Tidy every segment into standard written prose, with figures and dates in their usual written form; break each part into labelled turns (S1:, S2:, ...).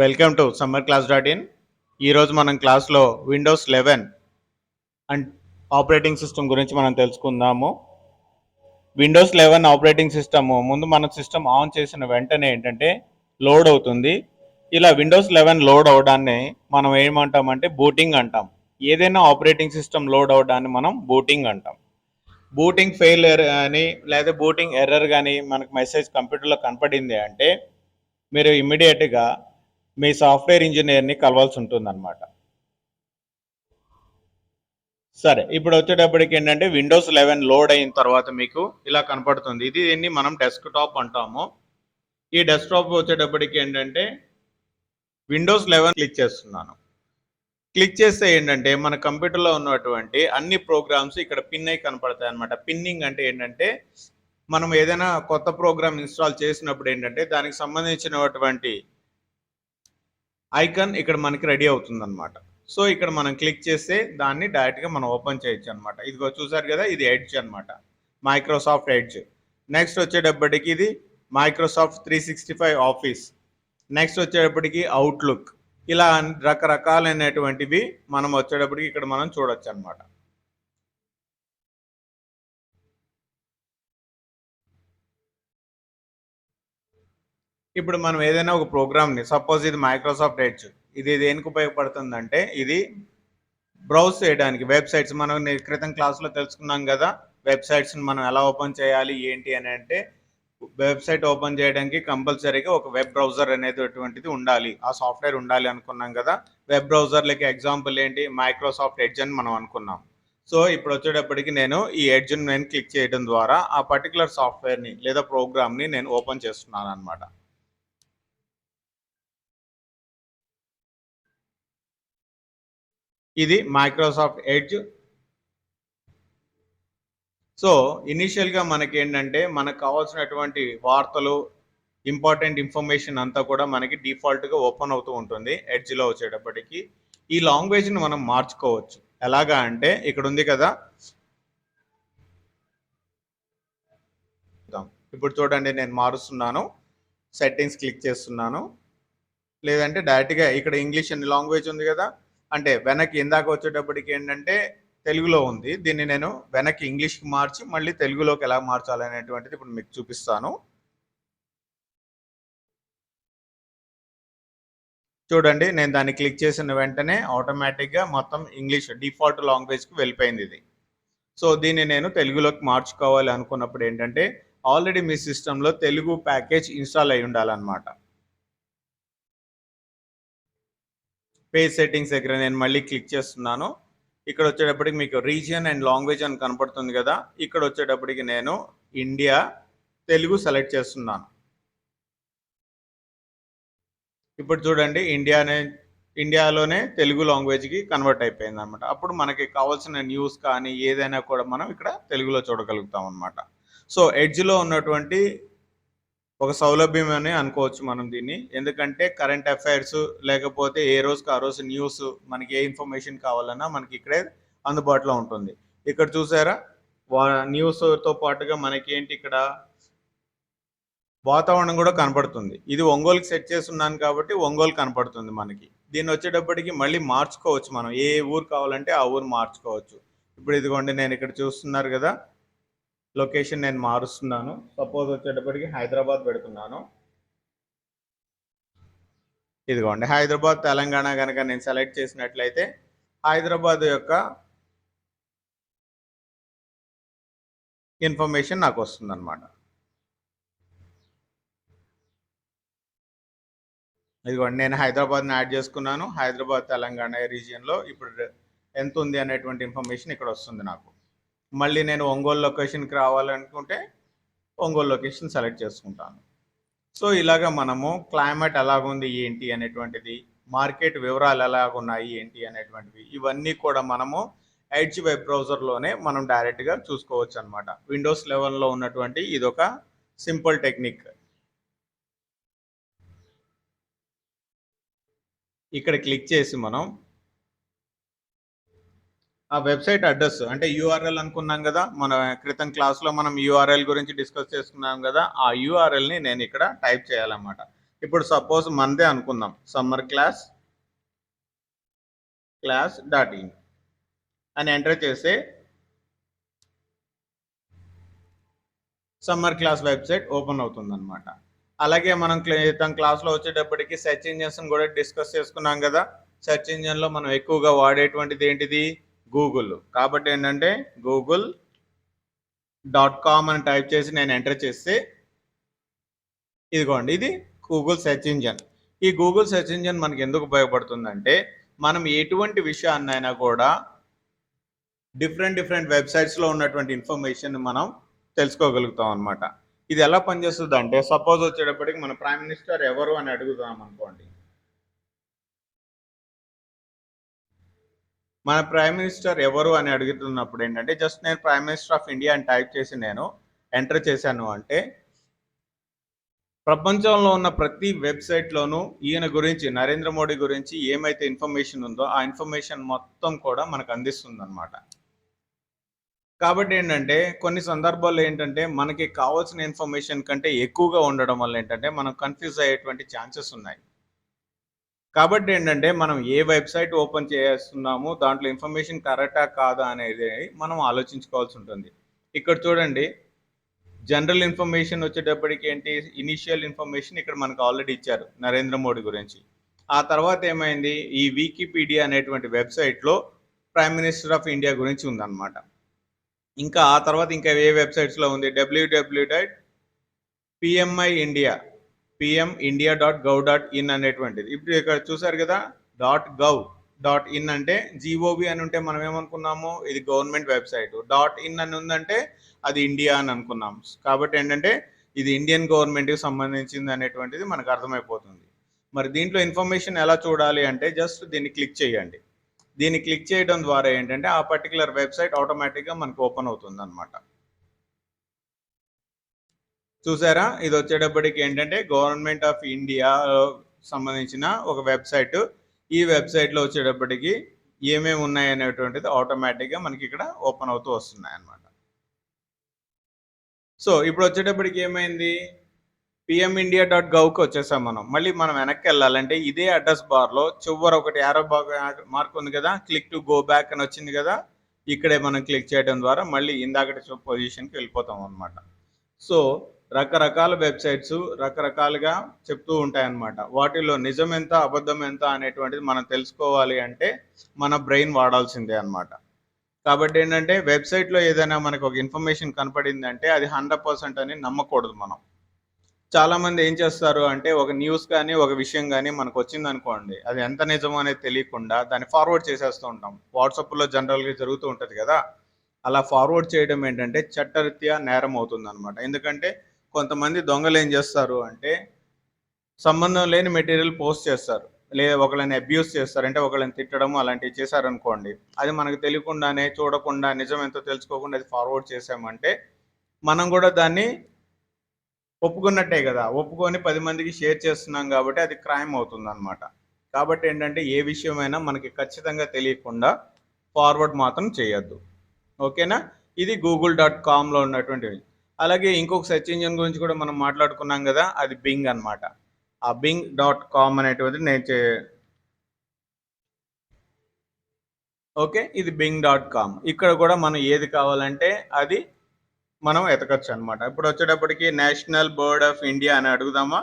S1: Welcome to summerclass.in. ఈరోజు మనం క్లాస్లో విండోస్ 11 అండ్ ఆపరేటింగ్ సిస్టమ్ గురించి మనం తెలుసుకుందాము. విండోస్ 11 ఆపరేటింగ్ సిస్టమ్ ముందు మన సిస్టమ్ ఆన్ చేసిన వెంటనే ఏంటంటే లోడ్ అవుతుంది. ఇలా విండోస్ 11 లోడ్ అవడాన్ని మనం ఏమంటామంటే బూటింగ్ అంటాం. ఏదైనా ఆపరేటింగ్ సిస్టమ్ లోడ్ అవడాన్ని మనం బూటింగ్ అంటాం. బూటింగ్ ఫెయిల్యూర్ అని లేదా బూటింగ్ ఎర్రర్ కానీ మనకు మెసేజ్ కంప్యూటర్లో కనపడింది అంటే మీరు ఇమ్మీడియట్గా మీ సాఫ్ట్వేర్ ఇంజనీర్ని కలవాల్సి ఉంటుందన్నమాట. సరే, ఇప్పుడు వచ్చేటప్పటికి ఏంటంటే విండోస్ 11 లోడ్ అయిన తర్వాత మీకు ఇలా కనపడుతుంది. దీన్ని మనం డెస్క్టాప్ అంటాము. ఈ డెస్క్టాప్ వచ్చేటప్పటికి ఏంటంటే విండోస్ 11 క్లిక్ చేస్తున్నాను. క్లిక్ చేస్తే ఏంటంటే మన కంప్యూటర్లో ఉన్నటువంటి అన్ని ప్రోగ్రామ్స్ ఇక్కడ పిన్ అయి కనపడతాయి అనమాట. పిన్నింగ్ అంటే ఏంటంటే మనం ఏదైనా కొత్త ప్రోగ్రామ్ ఇన్స్టాల్ చేసినప్పుడు ఏంటంటే దానికి సంబంధించినటువంటి ఐకాన్ ఇక్కడ మనకి రెడీ అవుతుంది అనమాట. సో ఇక్కడ మనం క్లిక్ చేస్తే దాన్ని డైరెక్ట్గా మనం ఓపెన్ చేయొచ్చు అనమాట. ఇదిగో చూసారు కదా, ఇది ఎడ్జ్ అనమాట, మైక్రోసాఫ్ట్ ఎడ్జ్. నెక్స్ట్ వచ్చేటప్పటికి ఇది మైక్రోసాఫ్ట్ 365 ఆఫీస్. నెక్స్ట్ వచ్చేటప్పటికి అవుట్లుక్. ఇలా రకరకాలైనటువంటివి మనం వచ్చేటప్పటికి ఇక్కడ మనం చూడొచ్చు అనమాట. ఇప్పుడు మనం ఏదైనా ఒక ప్రోగ్రామ్ని, సపోజ్ ఇది మైక్రోసాఫ్ట్ ఎడ్జ్, ఇది దేనికి ఉపయోగపడుతుందంటే ఇది బ్రౌజ్ చేయడానికి వెబ్సైట్స్. మనం క్రితం క్లాస్లో తెలుసుకున్నాం కదా, వెబ్సైట్స్ని మనం ఎలా ఓపెన్ చేయాలి ఏంటి అని. అంటే వెబ్సైట్ ఓపెన్ చేయడానికి కంపల్సరీగా ఒక వెబ్ బ్రౌజర్ అనేటువంటిది ఉండాలి, ఆ సాఫ్ట్వేర్ ఉండాలి అనుకున్నాం కదా. వెబ్ బ్రౌజర్లకి ఎగ్జాంపుల్ ఏంటి, మైక్రోసాఫ్ట్ ఎడ్జ్ అని మనం అనుకున్నాం. సో ఇప్పుడు వచ్చేటప్పటికి నేను ఈ ఎడ్జ్ని నేను క్లిక్ చేయడం ద్వారా ఆ పర్టికులర్ సాఫ్ట్వేర్ని లేదా ప్రోగ్రామ్ని నేను ఓపెన్ చేస్తున్నాను అనమాట. ఇది మైక్రోసాఫ్ట్ ఎడ్జ్. సో ఇనీషియల్గా మనకి ఏంటంటే మనకు కావాల్సినటువంటి వార్తలు, ఇంపార్టెంట్ ఇన్ఫర్మేషన్ అంతా కూడా మనకి డిఫాల్ట్గా ఓపెన్ అవుతూ ఉంటుంది ఎడ్జ్లో వచ్చేటప్పటికి. ఈ లాంగ్వేజ్ని మనం మార్చుకోవచ్చు. ఎలాగా అంటే ఇక్కడ ఉంది కదా, ఇప్పుడు చూడండి నేను మారుస్తున్నాను, సెట్టింగ్స్ క్లిక్ చేస్తున్నాను. లేదంటే డైరెక్ట్గా ఇక్కడ ఇంగ్లీష్ అనే లాంగ్వేజ్ ఉంది కదా, అంటే వెనక్కి ఇందాక వచ్చేటప్పటికి ఏంటంటే తెలుగులో ఉంది, దీన్ని నేను వెనక్కి ఇంగ్లీష్కి మార్చి మళ్ళీ తెలుగులోకి ఎలా మార్చాలనేటువంటిది ఇప్పుడు మీకు చూపిస్తాను. చూడండి, నేను దాన్ని క్లిక్ చేసిన వెంటనే ఆటోమేటిక్గా మొత్తం ఇంగ్లీష్ డిఫాల్ట్ లాంగ్వేజ్కి వెళ్ళిపోయింది ఇది. సో దీన్ని నేను తెలుగులోకి మార్చుకోవాలి అనుకున్నప్పుడు ఏంటంటే ఆల్రెడీ మీ సిస్టంలో తెలుగు ప్యాకేజ్ ఇన్స్టాల్ అయి ఉండాలన్నమాట. పేజ్ సెట్టింగ్స్ దగ్గర నేను మళ్ళీ క్లిక్ చేస్తున్నాను. ఇక్కడ వచ్చేటప్పటికి మీకు రీజియన్ అండ్ లాంగ్వేజ్ అని కనపడుతుంది కదా, ఇక్కడ వచ్చేటప్పటికి నేను ఇండియా తెలుగు సెలెక్ట్ చేస్తున్నాను. ఇప్పుడు చూడండి, ఇండియాలోనే తెలుగు లాంగ్వేజ్కి కన్వర్ట్ అయిపోయింది అనమాట. అప్పుడు మనకి కావాల్సిన న్యూస్ కానీ ఏదైనా కూడా మనం ఇక్కడ తెలుగులో చూడగలుగుతాం అనమాట. సో ఎడ్జ్లో ఉన్నటువంటి ఒక సౌలభ్యం అని అనుకోవచ్చు మనం దీన్ని. ఎందుకంటే కరెంట్ అఫైర్స్ లేకపోతే ఏ రోజుకి ఆ రోజు న్యూస్, మనకి ఏ ఇన్ఫర్మేషన్ కావాలన్నా మనకి ఇక్కడే అందుబాటులో ఉంటుంది. ఇక్కడ చూసారా, న్యూస్తో పాటుగా మనకి ఏంటి ఇక్కడ వాతావరణం కూడా కనపడుతుంది. ఇది ఒంగోలుకి సెట్ చేసి ఉన్నాను కాబట్టి ఒంగోలు కనపడుతుంది మనకి. దీన్ని వచ్చేటప్పటికి మళ్ళీ మార్చుకోవచ్చు, మనం ఏ ఊరు కావాలంటే ఆ ఊరు మార్చుకోవచ్చు. ఇప్పుడు ఇదిగోండి, నేను ఇక్కడ చూస్తున్నారు కదా, లొకేషన్ నేను మారుస్తున్నాను. సపోజ్ వచ్చేటప్పటికి హైదరాబాద్ పెడుతున్నాను. ఇదిగోండి, హైదరాబాద్ తెలంగాణ కనుక నేను సెలెక్ట్ చేసినట్లయితే హైదరాబాద్ యొక్క ఇన్ఫర్మేషన్ నాకు వస్తుందన్నమాట. ఇదిగోండి, నేను హైదరాబాద్ని యాడ్ చేసుకున్నాను. హైదరాబాద్ తెలంగాణ రీజియన్లో ఇప్పుడు ఎంత ఉంది అనేటువంటి ఇన్ఫర్మేషన్ ఇక్కడ వస్తుంది నాకు. మళ్ళీ నేను ఒంగోలు లొకేషన్కి రావాలనుకుంటే ఒంగోలు లొకేషన్ సెలెక్ట్ చేసుకుంటాను. సో ఇలాగ మనము క్లైమేట్ ఎలాగుంది ఏంటి అనేటువంటిది, మార్కెట్ వివరాలు ఎలాగున్నాయి ఏంటి అనేటువంటివి, ఇవన్నీ కూడా మనము ఎడ్జ్ వెబ్ బ్రౌజర్లోనే మనం డైరెక్ట్గా చూసుకోవచ్చు అనమాట. విండోస్ 11లో ఉన్నటువంటి ఇదొక సింపుల్ టెక్నిక్. ఇక్కడ క్లిక్ చేసి మనం ఆ వెబ్సైట్ అడ్రస్ అంటే యూఆర్ఎల్ అనుకున్నాం కదా, మన క్రితం క్లాస్లో మనం యూఆర్ఎల్ గురించి డిస్కస్ చేసుకున్నాం కదా, ఆ యూఆర్ఎల్ని నేను ఇక్కడ టైప్ చేయాలన్నమాట. ఇప్పుడు సపోజ్ మనదే అనుకుందాం, సమ్మర్ క్లాస్ డాట్ ఇన్ అని ఎంటర్ చేస్తే సమ్మర్ క్లాస్ వెబ్సైట్ ఓపెన్ అవుతుందన్నమాట. అలాగే మనం క్లాస్లో వచ్చేటప్పటికి సెర్చ్ ఇంజన్స్ కూడా డిస్కస్ చేసుకున్నాం కదా. సెర్చ్ ఇంజన్లో మనం ఎక్కువగా వాడేటువంటిది ఏంటిది? గూగుల్. కాబట్టి ఏంటంటే google.com అని టైప్ చేసి నేను ఎంటర్ చేస్తే ఇదిగోండి, ఇది గూగుల్ సెర్చ్ ఇంజన్. ఈ గూగుల్ సెర్చ్ ఇంజన్ మనకి ఎందుకు ఉపయోగపడుతుందంటే, మనం ఎటువంటి విషయాన్నైనా కూడా డిఫరెంట్ వెబ్సైట్స్లో ఉన్నటువంటి ఇన్ఫర్మేషన్ మనం తెలుసుకోగలుగుతాం అనమాట. ఇది ఎలా పనిచేస్తుంది అంటే, సపోజ్ వచ్చేటప్పటికి మన ప్రైమ్ మినిస్టర్ ఎవరు అని అడుగుతాం అనుకోండి. మన ప్రైమ్ మినిస్టర్ ఎవరు అని అడుగుతున్నప్పుడు ఏంటంటే, జస్ట్ నేను ప్రైమ్ మినిస్టర్ ఆఫ్ ఇండియా అని టైప్ చేసి నేను ఎంటర్ చేశాను అంటే, ప్రపంచంలో ఉన్న ప్రతి వెబ్సైట్లోనూ ఈయన గురించి, నరేంద్ర మోడీ గురించి ఏమైతే ఇన్ఫర్మేషన్ ఉందో ఆ ఇన్ఫర్మేషన్ మొత్తం కూడా మనకు అందిస్తుంది అనమాట. కాబట్టి ఏంటంటే, కొన్ని సందర్భాల్లో ఏంటంటే మనకి కావాల్సిన ఇన్ఫర్మేషన్ కంటే ఎక్కువగా ఉండడం వల్ల ఏంటంటే మనం కన్ఫ్యూజ్ అయ్యేటువంటి ఛాన్సెస్ ఉన్నాయి. కాబట్టి ఏంటంటే, మనం ఏ వెబ్సైట్ ఓపెన్ చేస్తున్నామో దాంట్లో ఇన్ఫర్మేషన్ కరెక్టా కాదా అనేది మనం ఆలోచించుకోవాల్సి ఉంటుంది. ఇక్కడ చూడండి, జనరల్ ఇన్ఫర్మేషన్ వచ్చేటప్పటికి ఏంటి, ఇనిషియల్ ఇన్ఫర్మేషన్ ఇక్కడ మనకు ఆల్రెడీ ఇచ్చారు నరేంద్ర మోడీ గురించి. ఆ తర్వాత ఏమైంది, ఈ వికీపీడియా అనేటువంటి వెబ్సైట్లో ప్రైమ్ మినిస్టర్ ఆఫ్ ఇండియా గురించి ఉందన్నమాట. ఇంకా ఆ తర్వాత ఇంకా ఏ వెబ్సైట్స్లో ఉంది, www.pmindia.gov.in అనేటువంటిది. ఇప్పుడు ఇక్కడ చూసారు కదా, .gov.in అంటే జీఓవి అని ఉంటే మనం ఏమనుకున్నాము, ఇది గవర్నమెంట్ వెబ్సైట్. .in అని ఉందంటే అది ఇండియా అని అనుకున్నాం. కాబట్టి ఏంటంటే ఇది ఇండియన్ గవర్నమెంట్కి సంబంధించింది అనేటువంటిది మనకు అర్థమైపోతుంది. మరి దీంట్లో ఇన్ఫర్మేషన్ ఎలా చూడాలి అంటే, జస్ట్ దీన్ని క్లిక్ చేయండి. దీన్ని క్లిక్ చేయడం ద్వారా ఏంటంటే ఆ పర్టికులర్ వెబ్సైట్ ఆటోమేటిక్గా మనకు ఓపెన్ అవుతుంది అనమాట. చూసారా, ఇది వచ్చేటప్పటికి ఏంటంటే గవర్నమెంట్ ఆఫ్ ఇండియా సంబంధించిన ఒక వెబ్సైట్. ఈ వెబ్సైట్లో వచ్చేటప్పటికి ఏమేమి ఉన్నాయి అనేటువంటిది ఆటోమేటిక్గా మనకి ఇక్కడ ఓపెన్ అవుతూ వస్తున్నాయి అన్నమాట. సో ఇప్పుడు వచ్చేటప్పటికి ఏమైంది, pmindia.gov.కి వచ్చేసాం మనం. మళ్ళీ మనం వెనక్కి వెళ్ళాలంటే ఇదే అడ్రస్ బార్లో చివర ఒకటి యారో మార్క్ ఉంది కదా, క్లిక్ టు గో బ్యాక్ అని వచ్చింది కదా, ఇక్కడే మనం క్లిక్ చేయడం ద్వారా మళ్ళీ ఇందాకటి పొజిషన్కి వెళ్ళిపోతాం అనమాట. సో రకరకాల వెబ్సైట్స్ రకరకాలుగా చెప్తూ ఉంటాయన్నమాట. వాటిలో నిజం ఎంత అబద్ధం ఎంత అనేటువంటిది మనం తెలుసుకోవాలి అంటే మన బ్రెయిన్ వాడాల్సిందే అనమాట. కాబట్టి ఏంటంటే వెబ్సైట్లో ఏదైనా మనకు ఒక ఇన్ఫర్మేషన్ కనపడిందంటే అది 100% అని నమ్మకూడదు మనం. చాలామంది ఏం చేస్తారు అంటే, ఒక న్యూస్ కానీ ఒక విషయం కానీ మనకు వచ్చింది అనుకోండి, అది ఎంత నిజమో అనేది తెలియకుండా దాన్ని ఫార్వర్డ్ చేసేస్తూ ఉంటాం. వాట్సాప్లో జనరల్గా జరుగుతూ ఉంటుంది కదా, అలా ఫార్వర్డ్ చేయడం ఏంటంటే చట్టరీత్యా నేరం అవుతుంది అనమాట. ఎందుకంటే కొంతమంది దొంగలు ఏం చేస్తారు అంటే, సంబంధం లేని మెటీరియల్ పోస్ట్ చేస్తారు, లేదా ఒకళ్ళని అబ్యూస్ చేస్తారు, అంటే ఒకళ్ళని తిట్టడం అలాంటివి చేశారనుకోండి, అది మనకు తెలియకుండానే చూడకుండా నిజం ఎంతో తెలుసుకోకుండా అది ఫార్వర్డ్ చేసామంటే మనం కూడా దాన్ని ఒప్పుకున్నట్టే కదా, ఒప్పుకొని 10 మందికి షేర్ చేస్తున్నాం కాబట్టి అది క్రైమ్ అవుతుంది అనమాట. కాబట్టి ఏంటంటే ఏ విషయమైనా మనకి ఖచ్చితంగా తెలియకుండా ఫార్వర్డ్ మాత్రం చేయొద్దు. ఓకేనా, ఇది google.comలో ఉన్నటువంటివి. అలాగే ఇంకొక సెర్చ్ ఇంజిన్ గురించి కూడా మనం మాట్లాడుకున్నాం కదా, అది బింగ్ అనమాట. ఆ bing.com అనేటువంటిది ఓకే, ఇది bing.com. ఇక్కడ కూడా మనం ఏది కావాలంటే అది మనం ఎతకచ్చు అనమాట. ఇప్పుడు వచ్చేటప్పటికి నేషనల్ బర్డ్ ఆఫ్ ఇండియా అని అడుగుదామా.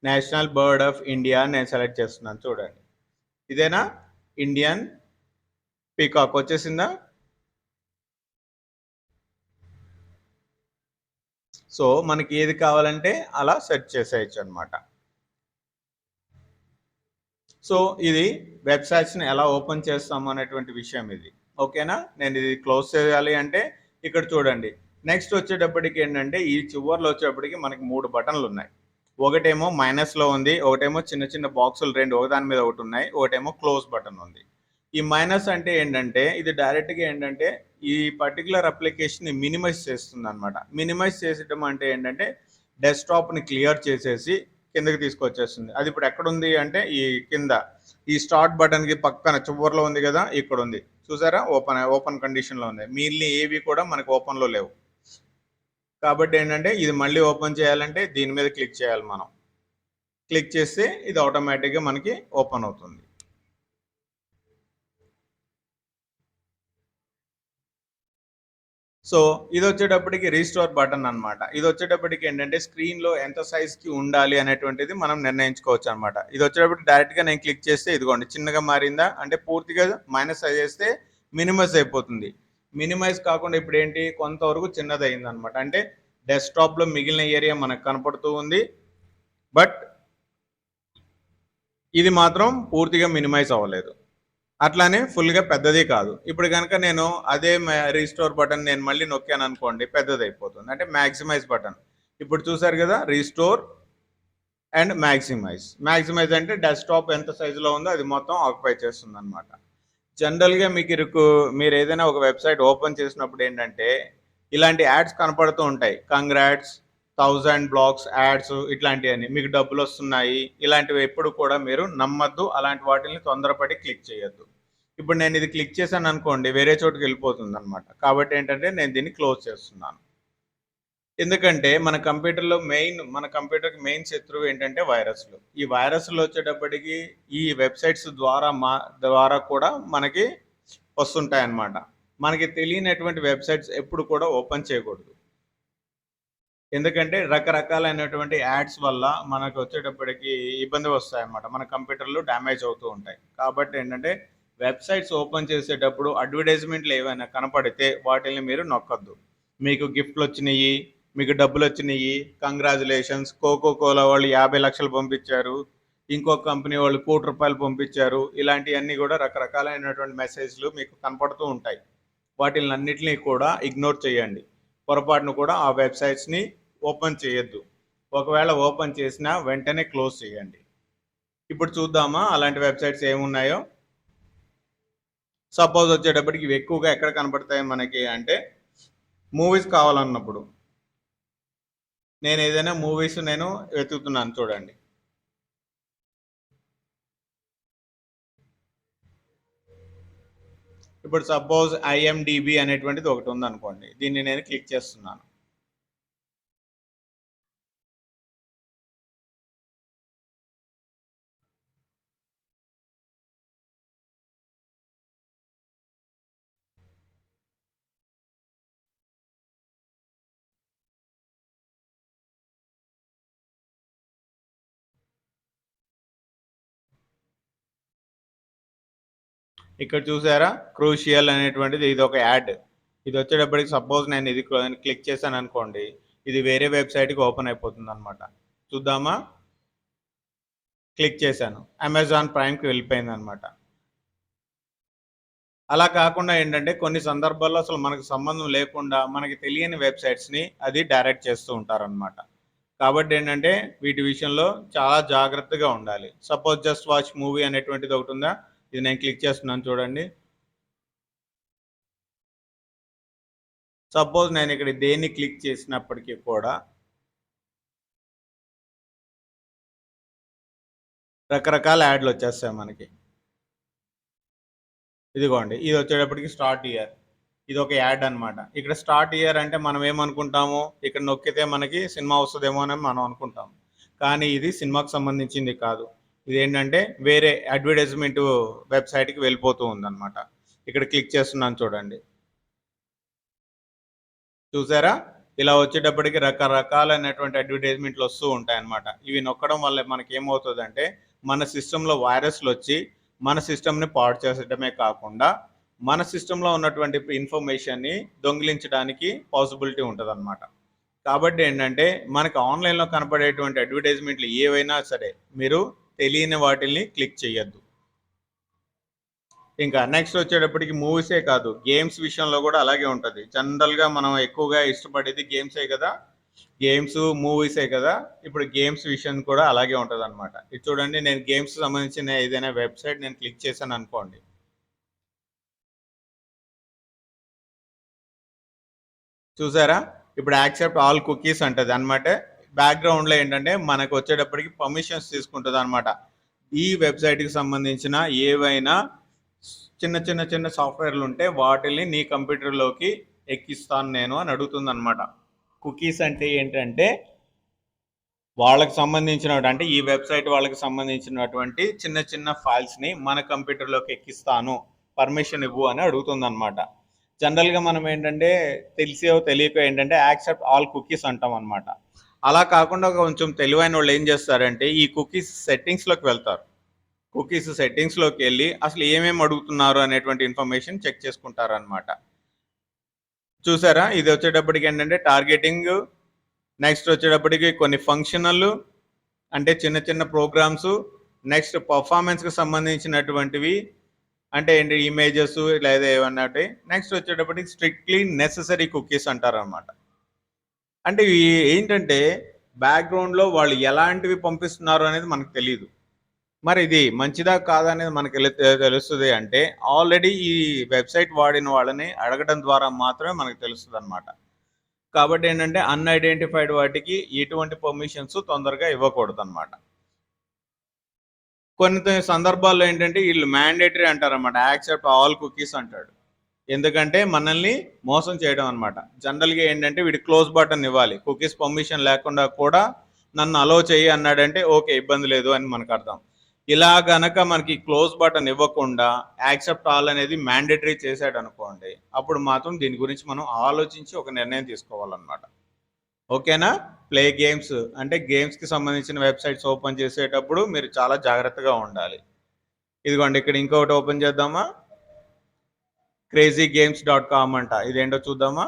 S1: నేషనల్ బర్డ్ ఆఫ్ ఇండియా నేను సెలెక్ట్ చేస్తున్నాను, చూడండి. ఇదేనా, ఇండియన్ పీకాక్ వచ్చేసిందా. సో మనకి ఏది కావాలంటే అలా సెర్చ్ చేసేయచ్చు అనమాట. సో ఇది వెబ్సైట్స్ని ఎలా ఓపెన్ చేస్తాము అనేటువంటి విషయం ఇది. ఓకేనా, నేను ఇది క్లోజ్ చేయాలి అంటే ఇక్కడ చూడండి. నెక్స్ట్ వచ్చేటప్పటికి ఏంటంటే ఈ చివర్లో వచ్చేటప్పటికి మనకి 3 బటన్లు ఉన్నాయి. ఒకటేమో మైనస్లో ఉంది, ఒకటేమో చిన్న చిన్న బాక్సులు 2 ఒకదాని మీద ఒకటి ఉన్నాయి, ఒకటేమో క్లోజ్ బటన్ ఉంది. ఈ మైనస్ అంటే ఏంటంటే ఇది డైరెక్ట్గా ఏంటంటే ఈ పర్టికులర్ అప్లికేషన్ని మినిమైజ్ చేస్తుంది అనమాట. మినిమైజ్ చేసేయడం అంటే ఏంటంటే డెస్క్టాప్ని క్లియర్ చేసేసి కిందకి తీసుకొచ్చేస్తుంది. అది ఇప్పుడు ఎక్కడ ఉంది అంటే ఈ కింద ఈ స్టార్ట్ బటన్కి పక్కన చివరిలో ఉంది కదా, ఇక్కడ ఉంది చూసారా, ఓపెన్ కండిషన్లో ఉంది. మిగిలిన ఏవి కూడా మనకు ఓపెన్లో లేవు. కాబట్టి ఏంటంటే ఇది మళ్ళీ ఓపెన్ చేయాలంటే దీని మీద క్లిక్ చేయాలి. మనం క్లిక్ చేస్తే ఇది ఆటోమేటిక్గా మనకి ఓపెన్ అవుతుంది. సో ఇది వచ్చేటప్పటికి రీస్టోర్ బటన్ అనమాట. ఇది వచ్చేటప్పటికి ఏంటంటే స్క్రీన్లో ఎంత సైజ్కి ఉండాలి అనేటువంటిది మనం నిర్ణయించుకోవచ్చు అనమాట. ఇది వచ్చేటప్పటికి డైరెక్ట్గా నేను క్లిక్ చేస్తే ఇదిగోండి చిన్నగా మారిందా, అంటే పూర్తిగా మైనస్ సైజ్ చేస్తే మినిమైజ్ అయిపోతుంది. మినిమైజ్ కాకుండా ఇప్పుడు ఏంటి కొంతవరకు చిన్నదయింది అనమాట. అంటే డెస్క్టాప్లో మిగిలిన ఏరియా మనకు కనపడుతూ ఉంది, బట్ ఇది మాత్రం పూర్తిగా మినిమైజ్ అవ్వలేదు. అట్లానే ఫుల్గా పెద్దది కాదు. ఇప్పుడు కనుక నేను అదే రీస్టోర్ బటన్ నేను మళ్ళీ నొక్కాను అనుకోండి, పెద్దది అయిపోతుంది. అంటే మ్యాక్సిమైజ్ బటన్. ఇప్పుడు చూసారు కదా, రీస్టోర్ అండ్ మ్యాక్సిమైజ్ అంటే డెస్క్టాప్ ఎంత సైజులో ఉందో అది మొత్తం ఆక్యుపై చేస్తుంది అనమాట. జనరల్గా మీరు ఏదైనా ఒక వెబ్సైట్ ఓపెన్ చేసినప్పుడు ఏంటంటే ఇలాంటి యాడ్స్ కనపడుతూ ఉంటాయి. కంగ్రాట్స్ 1000 బ్లాక్స్ యాడ్స్ ఇట్లాంటివన్నీ, మీకు డబ్బులు వస్తున్నాయి, ఇలాంటివి ఎప్పుడు కూడా మీరు నమ్మద్దు. అలాంటి వాటిని తొందరపడి క్లిక్ చేయొద్దు. ఇప్పుడు నేను ఇది క్లిక్ చేశాను అనుకోండి, వేరే చోటుకి వెళ్ళిపోతుంది అనమాట. కాబట్టి ఏంటంటే నేను దీన్ని క్లోజ్ చేస్తున్నాను. ఎందుకంటే మన కంప్యూటర్కి మెయిన్ శత్రువు ఏంటంటే వైరస్లు. ఈ వైరస్లు వచ్చేటప్పటికి ఈ వెబ్సైట్స్ ద్వారా కూడా మనకి వస్తుంటాయి అన్నమాట. మనకి తెలియనటువంటి వెబ్సైట్స్ ఎప్పుడు కూడా ఓపెన్ చేయకూడదు. ఎందుకంటే రకరకాలైనటువంటి యాడ్స్ వల్ల మనకు వచ్చేటప్పటికి ఇబ్బంది వస్తాయి అన్నమాట. మన కంప్యూటర్లు డ్యామేజ్ అవుతూ ఉంటాయి. కాబట్టి ఏంటంటే వెబ్సైట్స్ ఓపెన్ చేసేటప్పుడు అడ్వర్టైజ్మెంట్లు ఏవైనా కనపడితే వాటిని మీరు నొక్కద్దు. మీకు గిఫ్ట్లు వచ్చినాయి, మీకు డబ్బులు వచ్చినాయి, కంగ్రాచులేషన్స్, కోకో కోలా వాళ్ళు 50 లక్షలు పంపించారు, ఇంకొక కంపెనీ వాళ్ళు ₹1,00,00,000 పంపించారు, ఇలాంటివన్నీ కూడా రకరకాలైనటువంటి మెసేజ్లు మీకు కనపడుతూ ఉంటాయి. వాటిని అన్నిటినీ కూడా ఇగ్నోర్ చేయండి. పొరపాటును కూడా ఆ వెబ్సైట్స్ని ఓపెన్ చేయొద్దు. ఒకవేళ ఓపెన్ చేసినా వెంటనే క్లోజ్ చేయండి. ఇప్పుడు చూద్దామా అలాంటి వెబ్సైట్స్ ఏమున్నాయో. సపోజ్ వచ్చేటప్పటికి ఇవి ఎక్కువగా ఎక్కడ కనపడతాయి మనకి అంటే మూవీస్ కావాలన్నప్పుడు నేను ఏదైనా మూవీస్ నేను వెతుకుతున్నాను చూడండి. ఇప్పుడు సపోజ్ IMDb అనేటువంటిది ఒకటి ఉందనుకోండి, దీన్ని నేను క్లిక్ చేస్తున్నాను. ఇక్కడ చూసారా, క్రూషియల్ అనేటువంటిది ఇది ఒక యాడ్. ఇది వచ్చేటప్పటికి సపోజ్ నేను ఇది క్లిక్ చేశాను అనుకోండి, ఇది వేరే వెబ్సైట్కి ఓపెన్ అయిపోతుంది అనమాట. చూద్దామా, క్లిక్ చేశాను, అమెజాన్ ప్రైమ్కి వెళ్ళిపోయింది అనమాట. అలా కాకుండా ఏంటంటే కొన్ని సందర్భాల్లో అసలు మనకు సంబంధం లేకుండా మనకి తెలియని వెబ్సైట్స్ని అది డైరెక్ట్ చేస్తూ ఉంటారనమాట. కాబట్టి ఏంటంటే వీటి విషయంలో చాలా జాగ్రత్తగా ఉండాలి. సపోజ్ జస్ట్ వాచ్ మూవీ అనేటువంటిది ఒకటి ఉందా, ఇది నేను క్లిక్ చేస్తున్నాను చూడండి. సపోజ్ నేను ఇక్కడ దేన్ని క్లిక్ చేసినప్పటికీ కూడా రకరకాల యాడ్లు వచ్చేస్తాయి మనకి. ఇదిగోండి, ఇది వచ్చేటప్పటికి స్టార్ట్ ఇయర్, ఇది ఒక యాడ్ అనమాట. ఇక్కడ స్టార్ట్ ఇయర్ అంటే మనం ఏమనుకుంటాము, ఇక్కడ నొక్కితే మనకి సినిమా వస్తుందేమో అని మనం అనుకుంటాం. కానీ ఇది సినిమాకి సంబంధించింది కాదు. ఇది ఏంటంటే వేరే అడ్వర్టైజ్మెంట్ వెబ్సైట్కి వెళ్ళిపోతూ ఉందన్నమాట. ఇక్కడ క్లిక్ చేస్తున్నాను చూడండి. చూసారా, ఇలా వచ్చేటప్పటికి రకరకాలైనటువంటి అడ్వర్టైజ్మెంట్లు వస్తూ ఉంటాయి అన్నమాట. ఇవి నొక్కడం వల్ల మనకి ఏమవుతుందంటే మన సిస్టంలో వైరస్లు వచ్చి మన సిస్టమ్ని పాడు చేసడమే కాకుండా మన సిస్టంలో ఉన్నటువంటి ఇన్ఫర్మేషన్ని దొంగిలించడానికి పాసిబిలిటీ ఉంటుంది అనమాట. కాబట్టి ఏంటంటే మనకి ఆన్లైన్లో కనపడేటువంటి అడ్వర్టైజ్మెంట్లు ఏవైనా సరే మీరు తెలియని వాటిని క్లిక్ చేయొద్దు. ఇంకా నెక్స్ట్ వచ్చేటప్పటికి మూవీసే కాదు, గేమ్స్ విషయంలో కూడా అలాగే ఉంటుంది. జనరల్గా మనం ఎక్కువగా ఇష్టపడేది గేమ్సే కదా, గేమ్స్ మూవీసే కదా. ఇప్పుడు గేమ్స్ విషయం కూడా అలాగే ఉంటుంది అనమాట. ఇది చూడండి, నేను గేమ్స్ సంబంధించిన ఏదైనా వెబ్సైట్ నేను క్లిక్ చేశాను అనుకోండి, చూసారా, ఇప్పుడు యాక్సెప్ట్ ఆల్ కుకీస్ అంటది అనమాట. బ్యాక్గ్రౌండ్లో ఏంటంటే మనకు వచ్చేటప్పటికి పర్మిషన్స్ తీసుకుంటుంది అనమాట. ఈ వెబ్సైట్కి సంబంధించిన ఏవైనా చిన్న చిన్న సాఫ్ట్వేర్లు ఉంటే వాటిని నీ కంప్యూటర్లోకి ఎక్కిస్తాను నేను అని అడుగుతుంది అనమాట. కుకీస్ అంటే ఏంటంటే వాళ్ళకి సంబంధించినటువంటి ఈ వెబ్సైట్ వాళ్ళకి సంబంధించినటువంటి చిన్న చిన్న ఫైల్స్ని మన కంప్యూటర్లోకి ఎక్కిస్తాను పర్మిషన్ ఇవ్వు అని అడుగుతుంది అనమాట. జనరల్గా మనం ఏంటంటే తెలిసో తెలియక ఏంటంటే యాక్సెప్ట్ ఆల్ కుకీస్ అంటాం అనమాట. అలా కాకుండా కొంచెం తెలివైన వాళ్ళు ఏం చేస్తారంటే ఈ కుకీస్ సెట్టింగ్స్లోకి వెళ్తారు. కుకీస్ సెట్టింగ్స్లోకి వెళ్ళి అసలు ఏమేమి అడుగుతున్నారు అనేటువంటి ఇన్ఫర్మేషన్ చెక్ చేసుకుంటారు అనమాట. చూసారా, ఇది వచ్చేటప్పటికి ఏంటంటే టార్గెటింగ్, నెక్స్ట్ వచ్చేటప్పటికి కొన్ని ఫంక్షనల్ అంటే చిన్న చిన్న ప్రోగ్రామ్స్, నెక్స్ట్ పర్ఫార్మెన్స్కి సంబంధించినటువంటివి అంటే ఏంటి ఇమేజెస్ లేదా ఏమన్నా. నెక్స్ట్ వచ్చేటప్పటికి స్ట్రిక్ట్లీ నెససరీ కుకీస్ అంటారు అనమాట. అంటే ఇవి ఏంటంటే బ్యాక్గ్రౌండ్లో వాళ్ళు ఎలాంటివి పంపిస్తున్నారు అనేది మనకు తెలియదు. మరి ఇది మంచిదా కాదా అనేది మనకి తెలుస్తుంది అంటే ఆల్రెడీ ఈ వెబ్సైట్ వాడిన వాళ్ళని అడగడం ద్వారా మాత్రమే మనకు తెలుస్తుంది అనమాట. కాబట్టి ఏంటంటే అన్ఐడెంటిఫైడ్ వాటికి ఎటువంటి పర్మిషన్స్ తొందరగా ఇవ్వకూడదు అనమాట. కొన్ని సందర్భాల్లో ఏంటంటే వీళ్ళు మ్యాండేటరీ అంటారన్నమాట, యాక్సెప్ట్ ఆల్ కుకీస్ అంటాడు. ఎందుకంటే మనల్ని మోసం చేయడం అనమాట. జనరల్గా ఏంటంటే వీడి క్లోజ్ బటన్ ఇవ్వాలి, కుకీస్ పర్మిషన్ లేకుండా కూడా నన్ను అలో చేయి అన్నాడంటే ఓకే ఇబ్బంది లేదు అని మనకు అర్థం. ఇలా గనక మనకి క్లోజ్ బటన్ ఇవ్వకుండా యాక్సెప్ట్ ఆల్ అనేది మ్యాండేటరీ చేశాడు అనుకోండి, అప్పుడు మాత్రం దీని గురించి మనం ఆలోచించి ఒక నిర్ణయం తీసుకోవాలన్నమాట. ఓకేనా? ప్లే గేమ్స్ అంటే గేమ్స్కి సంబంధించిన వెబ్సైట్స్ ఓపెన్ చేసేటప్పుడు మీరు చాలా జాగ్రత్తగా ఉండాలి. ఇదిగోండి ఇక్కడ ఇంకొకటి ఓపెన్ చేద్దామా, crazygames.com అంట. ఇదేంటో చూద్దామా.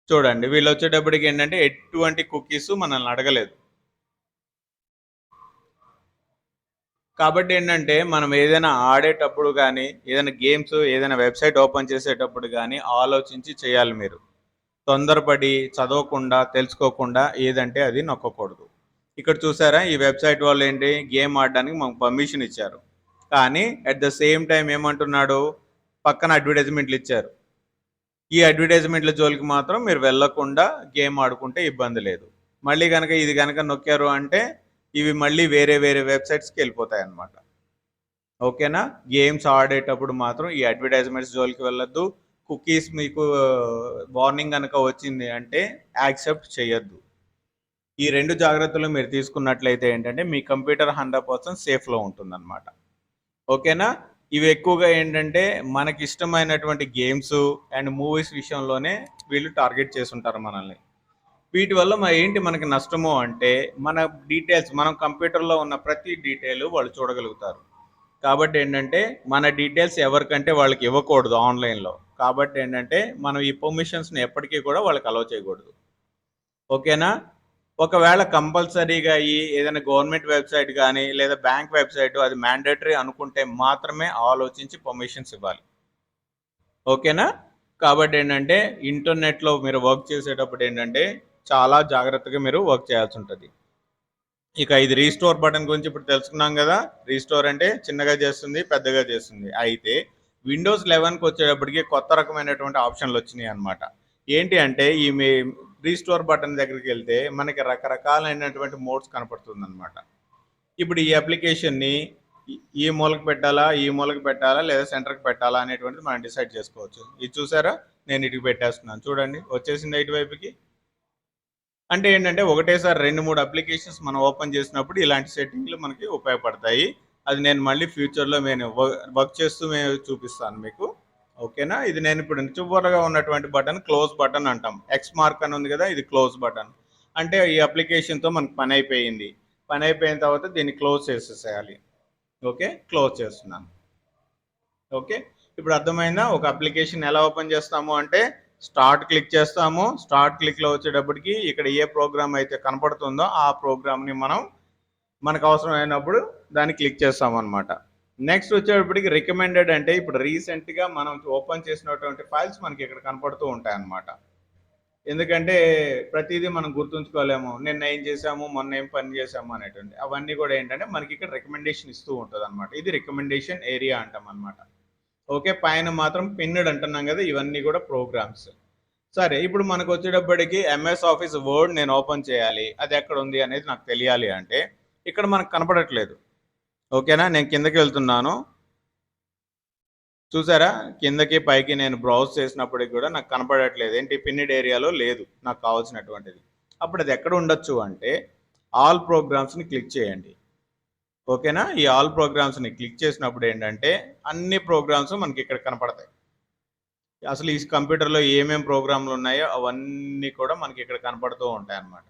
S1: చూడండి వీళ్ళు వచ్చేటప్పటికి ఏంటంటే ఎటువంటి కుకీస్ మనల్ని అడగలేదు. కాబట్టి ఏంటంటే మనం ఏదైనా ఆడేటప్పుడు కానీ ఏదైనా గేమ్స్ ఏదైనా వెబ్సైట్ ఓపెన్ చేసేటప్పుడు కానీ ఆలోచించి చేయాలి. మీరు తొందరపడి చదవకుండా తెలుసుకోకుండా ఏదంటే అది నొక్కకూడదు. ఇక్కడ చూసారా ఈ వెబ్సైట్ వాళ్ళు ఏంటి గేమ్ ఆడడానికి మాకు పర్మిషన్ ఇచ్చారు, కానీ అట్ ద సేమ్ టైం ఏమంటున్నాడు పక్కన అడ్వర్టైజ్మెంట్లు ఇచ్చారు. ఈ అడ్వర్టైజ్మెంట్ల జోలికి మాత్రం మీరు వెళ్ళకుండా గేమ్ ఆడుకుంటే ఇబ్బంది లేదు. మళ్ళీ కనుక ఇది కనుక నొక్కారు అంటే ఇవి మళ్ళీ వేరే వేరే వెబ్సైట్స్కి వెళ్ళిపోతాయి అన్నమాట. ఓకేనా? గేమ్స్ ఆడేటప్పుడు మాత్రం ఈ అడ్వర్టైజ్మెంట్స్ జోలికి వెళ్ళొద్దు. కుకీస్ మీకు వార్నింగ్ కనుక వచ్చింది అంటే యాక్సెప్ట్ చేయొద్దు. ఈ 2 జాగ్రత్తలు మీరు తీసుకున్నట్లయితే ఏంటంటే మీ కంప్యూటర్ 100% సేఫ్లో ఉంటుందన్నమాట. ఓకేనా? ఇవి ఎక్కువగా ఏంటంటే మనకి ఇష్టమైనటువంటి గేమ్స్ అండ్ మూవీస్ విషయంలోనే వీళ్ళు టార్గెట్ చేసి ఉంటారు మనల్ని. వీటి వల్ల ఏంటి మనకి నష్టము అంటే మన డీటెయిల్స్, మనం కంప్యూటర్లో ఉన్న ప్రతి డీటెయిల్ వాళ్ళు చూడగలుగుతారు. కాబట్టి ఏంటంటే మన డీటెయిల్స్ ఎవరికంటే వాళ్ళకి ఇవ్వకూడదు ఆన్లైన్లో. కాబట్టి ఏంటంటే మనం ఈ పర్మిషన్స్ని ఎప్పటికీ కూడా వాళ్ళకి అలౌ చేయకూడదు. ఓకేనా? ఒకవేళ కంపల్సరీగా ఈ ఏదైనా గవర్నమెంట్ వెబ్సైట్ కానీ లేదా బ్యాంక్ వెబ్సైట్ అది మ్యాండేటరీ అనుకుంటే మాత్రమే ఆలోచించి పర్మిషన్స్ ఇవ్వాలి. ఓకేనా? కాబట్టి ఏంటంటే ఇంటర్నెట్లో మీరు వర్క్ చేసేటప్పుడు ఏంటంటే చాలా జాగ్రత్తగా మీరు వర్క్ చేయాల్సి ఉంటుంది. ఇక ఇది రీస్టోర్ బటన్ గురించి ఇప్పుడు తెలుసుకున్నాం కదా. రీస్టోర్ అంటే చిన్నగా చేస్తుంది, పెద్దగా చేస్తుంది. అయితే విండోస్ 11కి వచ్చేటప్పటికి కొత్త రకమైనటువంటి ఆప్షన్లు వచ్చినాయి అనమాట. ఏంటి అంటే ఈ రీస్టోర్ బటన్ దగ్గరికి వెళ్తే మనకి రకరకాలైనటువంటి మోడ్స్ కనపడుతుంది అనమాట. ఇప్పుడు ఈ అప్లికేషన్ని ఈ మూలకి పెట్టాలా, ఈ మూలకి పెట్టాలా, లేదా సెంటర్కి పెట్టాలా అనేటువంటిది మనం డిసైడ్ చేసుకోవచ్చు. ఇది చూసారా, నేను ఇటుకు పెట్టేస్తున్నాను. చూడండి వచ్చేసింది ఇటువైపుకి. అంటే ఏంటంటే ఒకటేసారి 2-3 అప్లికేషన్స్ మనం ఓపెన్ చేసినప్పుడు ఇలాంటి సెట్టింగ్లు మనకి ఉపయోగపడతాయి. అది నేను మళ్ళీ ఫ్యూచర్లో నేను వర్క్ చేస్తూ చూపిస్తాను మీకు. ఓకేనా? ఇది నేను ఇప్పుడు చివరగా ఉన్నటువంటి బటన్ క్లోజ్ బటన్ అంటాం. ఎక్స్ మార్క్ అని ఉంది కదా, ఇది క్లోజ్ బటన్. అంటే ఈ అప్లికేషన్తో మనకు పని అయిపోయింది. పని అయిపోయిన తర్వాత దీన్ని క్లోజ్ చేసేసేయాలి. ఓకే, క్లోజ్ చేస్తున్నాను. ఓకే, ఇప్పుడు అర్థమైందా ఒక అప్లికేషన్ ఎలా ఓపెన్ చేస్తాము అంటే స్టార్ట్ క్లిక్ చేస్తాము. స్టార్ట్ క్లిక్లో వచ్చేటప్పటికి ఇక్కడ ఏ ప్రోగ్రామ్ అయితే కనపడుతుందో ఆ ప్రోగ్రామ్ని మనకు అవసరమైనప్పుడు దాన్ని క్లిక్ చేస్తాం అనమాట. నెక్స్ట్ వచ్చేటప్పటికి రికమెండెడ్ అంటే ఇప్పుడు రీసెంట్గా మనం ఓపెన్ చేసినటువంటి ఫైల్స్ మనకి ఇక్కడ కనపడుతూ ఉంటాయి అన్నమాట. ఎందుకంటే ప్రతిదీ మనం గుర్తుంచుకోలేము, నిన్న ఏం చేసాము, మొన్న ఏం పని చేసాము అనేటువంటి అవన్నీ కూడా ఏంటంటే మనకి ఇక్కడ రికమెండేషన్ ఇస్తూ ఉంటుంది అనమాట. ఇది రికమెండేషన్ ఏరియా అంటాం అనమాట. ఓకే, పైన మాత్రం పిన్నుడ్ అంటున్నాం కదా, ఇవన్నీ కూడా ప్రోగ్రామ్స్. సరే, ఇప్పుడు మనకు వచ్చేటప్పటికి ఎంఎస్ ఆఫీస్ వర్డ్ నేను ఓపెన్ చేయాలి, అది ఎక్కడ ఉంది అనేది నాకు తెలియాలి అంటే ఇక్కడ మనకు కనపడట్లేదు. ఓకేనా? నేను కిందకి వెళ్తున్నాను. చూసారా, కిందకి పైకి నేను బ్రౌజ్ చేసినప్పటికి కూడా నాకు కనపడట్లేదు. ఏంటి, పిన్నిడ్ ఏరియాలో లేదు నాకు కావాల్సినటువంటిది. అప్పుడు అది ఎక్కడ ఉండొచ్చు అంటే ఆల్ ప్రోగ్రామ్స్ని క్లిక్ చేయండి. ఓకేనా, ఈ ఆల్ ప్రోగ్రామ్స్ని క్లిక్ చేసినప్పుడు ఏంటంటే అన్ని ప్రోగ్రామ్స్ మనకి ఇక్కడ కనపడతాయి. అసలు ఈ కంప్యూటర్లో ఏమేమి ప్రోగ్రాంలు ఉన్నాయో అవన్నీ కూడా మనకి ఇక్కడ కనపడుతూ ఉంటాయి అన్నమాట.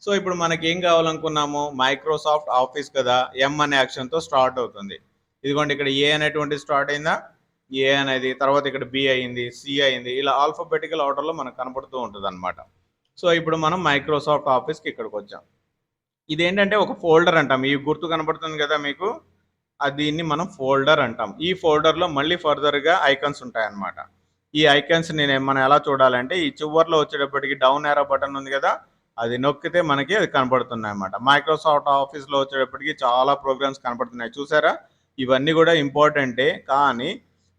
S1: సో ఇప్పుడు మనకి ఏం కావాలనుకున్నాము, మైక్రోసాఫ్ట్ ఆఫీస్ కదా, ఎం అనే యాక్షన్తో స్టార్ట్ అవుతుంది. ఇదిగోండి, ఇక్కడ ఏ అనేటువంటి స్టార్ట్ అయిందా, ఏ అనేది, తర్వాత ఇక్కడ బి అయింది, సి అయింది, ఇలా ఆల్ఫాబెటికల్ ఆర్డర్లో మనకు కనపడుతూ ఉంటుంది అనమాట. సో ఇప్పుడు మనం మైక్రోసాఫ్ట్ ఆఫీస్కి ఇక్కడికి వచ్చాం. ఇదేంటంటే ఒక ఫోల్డర్ అంటాం, ఈ గుర్తు కనపడుతుంది కదా మీకు, దీన్ని మనం ఫోల్డర్ అంటాం. ఈ ఫోల్డర్లో మళ్ళీ ఫర్దర్గా ఐకాన్స్ ఉంటాయన్నమాట. ఈ ఐకాన్స్ మనం ఎలా చూడాలంటే ఈ చివర్లో వచ్చేటప్పటికి డౌన్ యారో బటన్ ఉంది కదా, అది నొక్కితే మనకి అది కనపడుతున్నాయి అన్నమాట. మైక్రోసాఫ్ట్ ఆఫీస్లో వచ్చేటప్పటికి చాలా ప్రోగ్రామ్స్ కనపడుతున్నాయి చూసారా. ఇవన్నీ కూడా ఇంపార్టెంటే, కానీ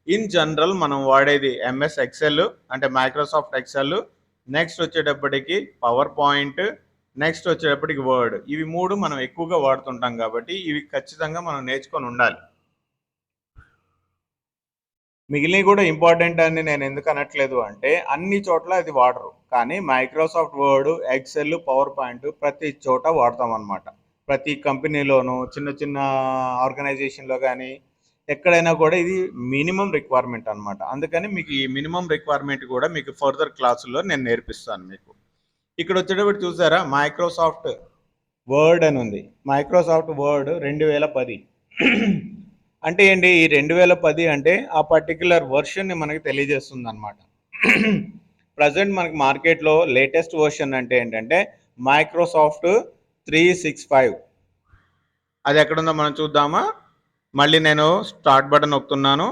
S1: ఇన్ జనరల్ మనం వాడేది ఎంఎస్ ఎక్సెల్ అంటే మైక్రోసాఫ్ట్ ఎక్సెల్, నెక్స్ట్ వచ్చేటప్పటికి పవర్ పాయింట్, నెక్స్ట్ వచ్చేటప్పటికి వర్డ్. ఇవి మూడు మనం ఎక్కువగా వాడుతుంటాం కాబట్టి ఇవి ఖచ్చితంగా మనం నేర్చుకొని ఉండాలి. మిగిలినవి కూడా ఇంపార్టెంట్ అని నేను ఎందుకు అనట్లేదు అంటే అన్ని చోట్ల ఇది వాడరు, కానీ Microsoft Word, Excel, PowerPoint ప్రతి చోట వాడతాం అనమాట. ప్రతి కంపెనీలోనూ చిన్న చిన్న ఆర్గనైజేషన్లో కానీ ఎక్కడైనా కూడా ఇది మినిమం రిక్వైర్మెంట్ అనమాట. అందుకని మీకు ఈ మినిమం రిక్వైర్మెంట్ కూడా మీకు ఫర్దర్ క్లాసుల్లో నేను నేర్పిస్తాను మీకు. ఇక్కడ వచ్చేటప్పుడు చూసారా, మైక్రోసాఫ్ట్ వర్డ్ అని ఉంది. మైక్రోసాఫ్ట్ వర్డ్ 2010 అంటే ఏంటి, ఈ 2010 అంటే ఆ పర్టిక్యులర్ వర్షన్ని మనకి తెలియజేస్తుంది అనమాట. ప్రజెంట్ మనకి మార్కెట్లో లేటెస్ట్ వర్షన్ అంటే ఏంటంటే మైక్రోసాఫ్ట్ 365. అది ఎక్కడుందో మనం చూద్దామా. మళ్ళీ నేను స్టార్ట్ బటన్ నొక్కుతున్నాను,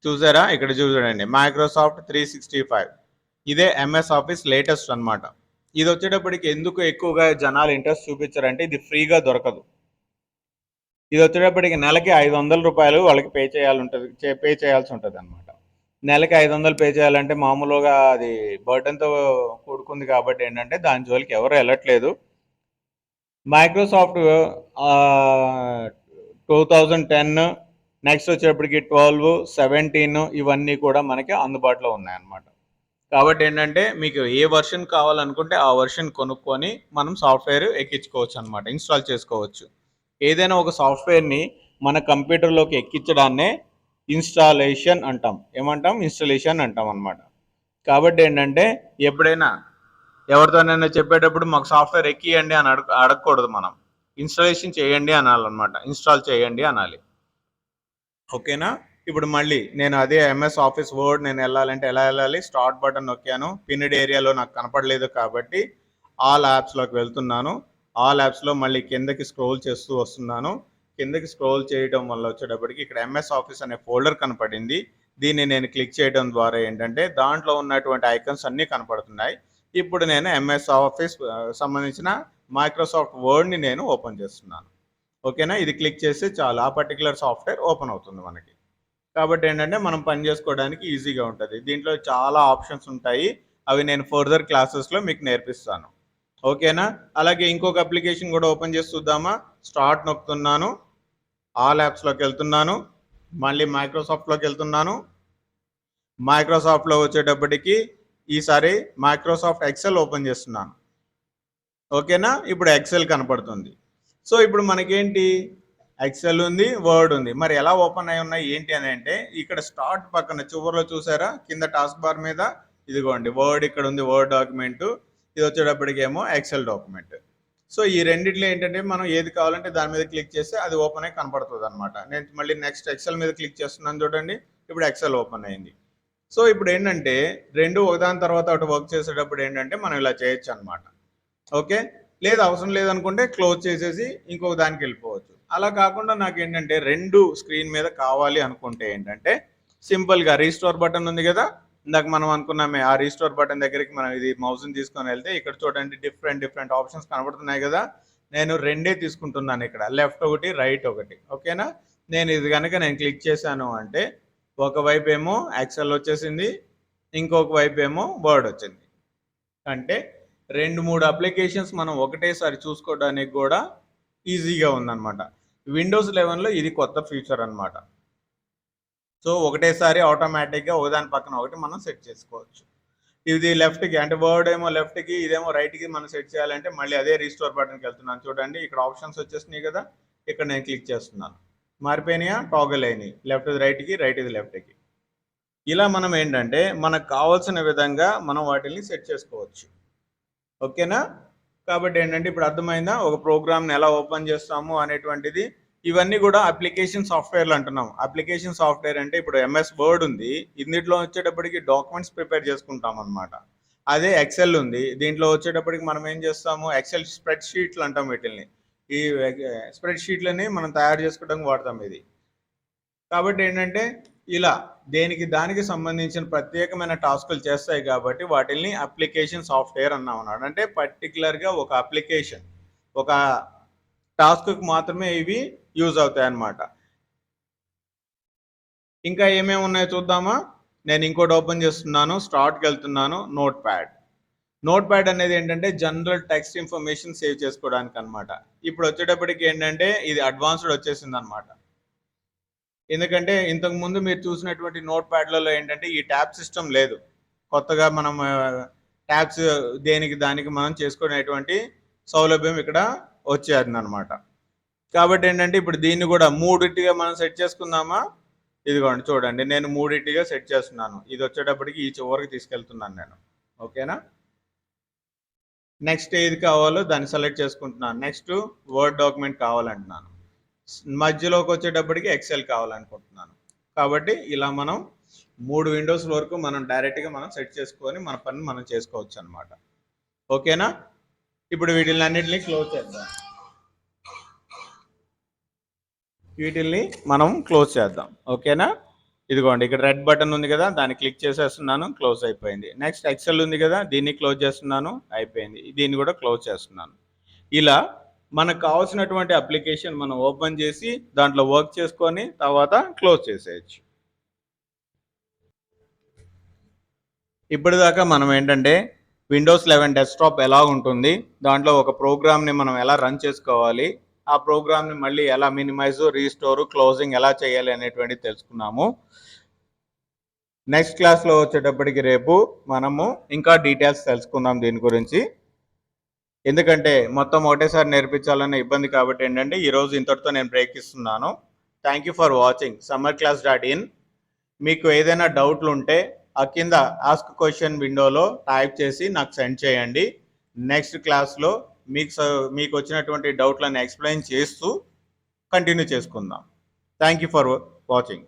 S1: చూసారా, ఇక్కడ చూడండి మైక్రోసాఫ్ట్ 365. ఇదే ఎంఎస్ ఆఫీస్ లేటెస్ట్ అనమాట. ఇది వచ్చేటప్పటికి ఎందుకు ఎక్కువగా జనాలు ఇంట్రెస్ట్ చూపించారంటే ఇది ఫ్రీగా దొరకదు. ఇది వచ్చేటప్పటికి నెలకి 500 రూపాయలు వాళ్ళకి పే చేయాల్సి ఉంటుంది అనమాట. నెలకి 500 పే చేయాలంటే మామూలుగా అది బర్డెన్తో కూడుకుంది కాబట్టి ఏంటంటే దాని జోలికి ఎవరు వెళ్ళట్లేదు. మైక్రోసాఫ్ట్ 2010, నెక్స్ట్ వచ్చేటప్పటికి 12, 17 ఇవన్నీ కూడా మనకి అందుబాటులో ఉన్నాయన్నమాట. కాబట్టి ఏంటంటే మీకు ఏ వర్షన్ కావాలనుకుంటే ఆ వర్షన్ కొనుక్కొని మనం సాఫ్ట్వేర్ ఎక్కించుకోవచ్చు అనమాట, ఇన్స్టాల్ చేసుకోవచ్చు. ఏదైనా ఒక సాఫ్ట్వేర్ని మన కంప్యూటర్లోకి ఎక్కించడాన్నే ఇన్స్టాలేషన్ అంటాం. ఏమంటాం, ఇన్స్టాలేషన్ అంటాం అనమాట. కాబట్టి ఏంటంటే ఎప్పుడైనా ఎవరితోనైనా చెప్పేటప్పుడు మాకు సాఫ్ట్వేర్ ఎక్కియండి అని అడగకూడదు, మనం ఇన్స్టాలేషన్ చేయండి అనాలన్నమాట, ఇన్స్టాల్ చేయండి అనాలి. ఓకేనా. ఇప్పుడు మళ్ళీ నేను అదే ఎంఎస్ ఆఫీస్ వర్డ్ నేను వెళ్ళాలంటే ఎలా వెళ్ళాలి, స్టార్ట్ బటన్ నొక్కాను, పిన్నిడ్ ఏరియాలో నాకు కనపడలేదు కాబట్టి ఆల్ యాప్స్లోకి వెళ్తున్నాను. ఆల్ యాప్స్లో మళ్ళీ కిందకి స్క్రోల్ చేస్తూ వస్తున్నాను. కిందకి స్క్రోల్ చేయడం వల్ల వచ్చేటప్పటికి ఇక్కడ ఎంఎస్ ఆఫీస్ అనే ఫోల్డర్ కనపడింది. దీన్ని నేను క్లిక్ చేయడం ద్వారా ఏంటంటే దాంట్లో ఉన్నటువంటి ఐకాన్స్ అన్నీ కనపడుతున్నాయి. ఇప్పుడు నేను ఎంఎస్ ఆఫీస్ సంబంధించిన మైక్రోసాఫ్ట్ వర్డ్ని నేను ఓపెన్ చేస్తున్నాను. ఓకేనా, ఇది క్లిక్ చేస్తే చాలు, ఆ పర్టికులర్ సాఫ్ట్వేర్ ఓపెన్ అవుతుంది మనకి. కాబట్టి ఏంటంటే మనం పని చేసుకోవడానికి ఈజీగా ఉంటుంది. దీంట్లో చాలా ఆప్షన్స్ ఉంటాయి, అవి నేను ఫర్దర్ క్లాసెస్లో మీకు నేర్పిస్తాను. ఓకేనా. అలాగే ఇంకొక అప్లికేషన్ కూడా ఓపెన్ చేసి చూద్దామా. స్టార్ట్ నొక్కుతున్నాను, ఆల్ యాప్స్లోకి వెళ్తున్నాను, మళ్ళీ మైక్రోసాఫ్ట్లోకి వెళ్తున్నాను. మైక్రోసాఫ్ట్లో వచ్చేటప్పటికి ఈసారి మైక్రోసాఫ్ట్ ఎక్సెల్ ఓపెన్ చేస్తున్నాను. ఓకేనా, ఇప్పుడు ఎక్సెల్ కనపడుతుంది. సో ఇప్పుడు మనకేంటి, ఎక్సెల్ ఉంది, వర్డ్ ఉంది, మరి ఎలా ఓపెన్ అయి ఉన్నాయి ఏంటి అని అంటే ఇక్కడ స్టార్ట్ పక్కన చివరిలో చూసారా కింద టాస్క్ బార్ మీద, ఇదిగోండి వర్డ్ ఇక్కడ ఉంది, వర్డ్ డాక్యుమెంట్, ఇది వచ్చేటప్పటికేమో ఎక్సెల్ డాక్యుమెంట్. సో ఈ రెండిట్లో ఏంటంటే మనం ఏది కావాలంటే దాని మీద క్లిక్ చేస్తే అది ఓపెన్ అయ్యి కనపడుతుంది అనమాట. నేను మళ్ళీ నెక్స్ట్ ఎక్సెల్ మీద క్లిక్ చేస్తున్నాను చూడండి, ఇప్పుడు ఎక్సెల్ ఓపెన్ అయింది. సో ఇప్పుడు ఏంటంటే రెండు ఒకదాని తర్వాత ఒకటి వర్క్ చేసేటప్పుడు ఏంటంటే మనం ఇలా చేయొచ్చు అనమాట. ఓకే, లేదు అవసరం లేదనుకుంటే క్లోజ్ చేసేసి ఇంకొక దానికి వెళ్ళిపోవచ్చు. అలా కాకుండా నాకు ఏంటంటే రెండు స్క్రీన్ మీద కావాలి అనుకుంటే ఏంటంటే సింపుల్గా రీస్టోర్ బటన్ ఉంది కదా, ఇందాక మనం అనుకున్నామే, ఆ రీస్టోర్ బటన్ దగ్గరికి మనం ఇది మౌస్ని తీసుకొని వెళ్తే ఇక్కడ చూడండి డిఫరెంట్ ఆప్షన్స్ కనబడుతున్నాయి కదా. నేను రెండే తీసుకుంటున్నాను ఇక్కడ, లెఫ్ట్ ఒకటి, రైట్ ఒకటి. ఓకేనా, నేను ఇది కనుక నేను క్లిక్ చేశాను అంటే ఒకవైపు ఏమో ఎక్సెల్ వచ్చేసింది, ఇంకొక వైపు ఏమో వర్డ్ వచ్చింది. అంటే 2-3 అప్లికేషన్స్ మనం ఒకటేసారి చూసుకోవడానికి కూడా ఈజీగా ఉందన్నమాట. విండోస్ 11లో ఇది కొత్త ఫీచర్ అనమాట. సో ఒకటేసారి ఆటోమేటిక్గా ఒకదాని పక్కన ఒకటి మనం సెట్ చేసుకోవచ్చు. ఇది లెఫ్ట్కి అంటే వర్డ్ ఏమో లెఫ్ట్కి, ఇదేమో రైట్కి మనం సెట్ చేయాలంటే మళ్ళీ అదే రీస్టోర్ బటన్కి వెళ్తున్నాను. చూడండి ఇక్కడ ఆప్షన్స్ వచ్చేసినాయి కదా, ఇక్కడ నేను క్లిక్ చేస్తున్నాను. మారిపోయినాయా, టాగల్ అయినాయి, లెఫ్ట్ రైట్కి, రైట్ ఇది లెఫ్ట్కి. ఇలా మనం ఏంటంటే మనకు కావాల్సిన విధంగా మనం వాటిని సెట్ చేసుకోవచ్చు. ఓకేనా? కాబట్టి ఏంటంటే ఇప్పుడు అర్థమైందా ఒక ప్రోగ్రామ్ని ఎలా ఓపెన్ చేస్తాము అనేటువంటిది. ఇవన్నీ కూడా అప్లికేషన్ సాఫ్ట్వేర్లు అంటున్నాం. అప్లికేషన్ సాఫ్ట్వేర్ అంటే ఇప్పుడు ఎంఎస్ వర్డ్ ఉంది, ఇందులో వచ్చేటప్పటికి డాక్యుమెంట్స్ ప్రిపేర్ చేసుకుంటాం అనమాట. అదే ఎక్సెల్ ఉంది, దీంట్లో వచ్చేటప్పటికి మనం ఏం చేస్తాము, ఎక్సెల్ స్ప్రెడ్ షీట్లు అంటాం వీటిల్ని. ఈ స్ప్రెడ్ షీట్లని మనం తయారు చేసుకోవడానికి వాడతాం ఇది. కాబట్టి ఏంటంటే ఇలా దేనికి దానికి సంబంధించిన ప్రత్యేకమైన టాస్కులు చేస్తాయి కాబట్టి వాటిని అప్లికేషన్ సాఫ్ట్వేర్ అన్నాం అన్నాడు. అంటే పర్టికులర్గా ఒక అప్లికేషన్, ఒక టాస్క్కి మాత్రమే ఇవి యూజ్ అవుతాయి అన్నమాట. ఇంకా ఏమేమి ఉన్నాయో చూద్దామా. నేను ఇంకోటి ఓపెన్ చేస్తున్నాను, స్టార్ట్కి వెళ్తున్నాను. నోట్ ప్యాడ్ అనేది ఏంటంటే జనరల్ టెక్స్ట్ ఇన్ఫర్మేషన్ సేవ్ చేసుకోవడానికి అనమాట. ఇప్పుడు వచ్చేటప్పటికి ఏంటంటే ఇది అడ్వాన్స్డ్ వచ్చేసింది అనమాట. ఎందుకంటే ఇంతకు ముందు మీరు చూసినటువంటి నోట్ ప్యాడ్లలో ఏంటంటే ఈ ట్యాబ్ సిస్టమ్ లేదు. కొత్తగా మనం ట్యాబ్స్ దేనికి దానికి మనం చేసుకునేటువంటి సౌలభ్యం ఇక్కడ వచ్చేది అనమాట. కాబట్టి ఏంటంటే ఇప్పుడు దీన్ని కూడా మూడింటిగా మనం సెట్ చేసుకుందామా. ఇదిగోండి చూడండి, నేను మూడింటిగా సెట్ చేస్తున్నాను. ఇది వచ్చేటప్పటికి ఈ చివరికి తీసుకెళ్తున్నాను నేను. ఓకేనా? నెక్స్ట్ ఏది కావాలో దాన్ని సెలెక్ట్ చేసుకుంటున్నాను. నెక్స్ట్ వర్డ్ డాక్యుమెంట్ కావాలంటున్నాను. మధ్యలోకి వచ్చేటప్పటికి ఎక్సెల్ కావాలనుకుంటున్నాను. కాబట్టి ఇలా మనం 3 విండోస్ వరకు మనం డైరెక్ట్గా మనం సెట్ చేసుకొని మన పని మనం చేసుకోవచ్చు అనమాట. ఓకేనా? ఇప్పుడు వీటిని అన్నిటిని క్లోజ్ చేద్దాం. వీటిల్ని మనం క్లోజ్ చేద్దాం. ఓకేనా? ఇదిగోండి ఇక్కడ రెడ్ బటన్ ఉంది కదా, దాన్ని క్లిక్ చేసేస్తున్నాను, క్లోజ్ అయిపోయింది. నెక్స్ట్ ఎక్సెల్ ఉంది కదా, దీన్ని క్లోజ్ చేస్తున్నాను, అయిపోయింది. దీన్ని కూడా క్లోజ్ చేస్తున్నాను. ఇలా మనకు కావాల్సినటువంటి అప్లికేషన్ మనం ఓపెన్ చేసి దాంట్లో వర్క్ చేసుకొని తర్వాత క్లోజ్ చేసేయచ్చు. ఇప్పటిదాకా మనం ఏంటంటే విండోస్ 11 డెస్క్టాప్ ఎలా ఉంటుంది, దాంట్లో ఒక ప్రోగ్రామ్ని మనం ఎలా రన్ చేసుకోవాలి, ఆ ప్రోగ్రామ్ని మళ్ళీ ఎలా మినిమైజ్, రీస్టోర్, క్లోజింగ్ ఎలా చేయాలి అనేటువంటిది తెలుసుకున్నాము. నెక్స్ట్ క్లాస్లో వచ్చేటప్పటికి రేపు మనము ఇంకా డీటెయిల్స్ తెలుసుకుందాం దీని గురించి. ఎందుకంటే మొత్తం ఒకటేసారి నేర్పించాలనే ఇబ్బంది కాబట్టి ఏంటంటే ఈరోజు ఇంతటితో నేను బ్రేక్ ఇస్తున్నాను. Thank you for watching summerclass.in. మీకు ఏదైనా డౌట్లు ఉంటే ఆ కింద ఆస్క్ క్వశ్చన్ విండోలో టైప్ చేసి నాకు సెండ్ చేయండి. నెక్స్ట్ క్లాస్లో మీకు వచ్చినటువంటి డౌట్లను ఎక్స్ప్లెయిన్ చేస్తూ కంటిన్యూ చేసుకుందాం. Thank you for watching.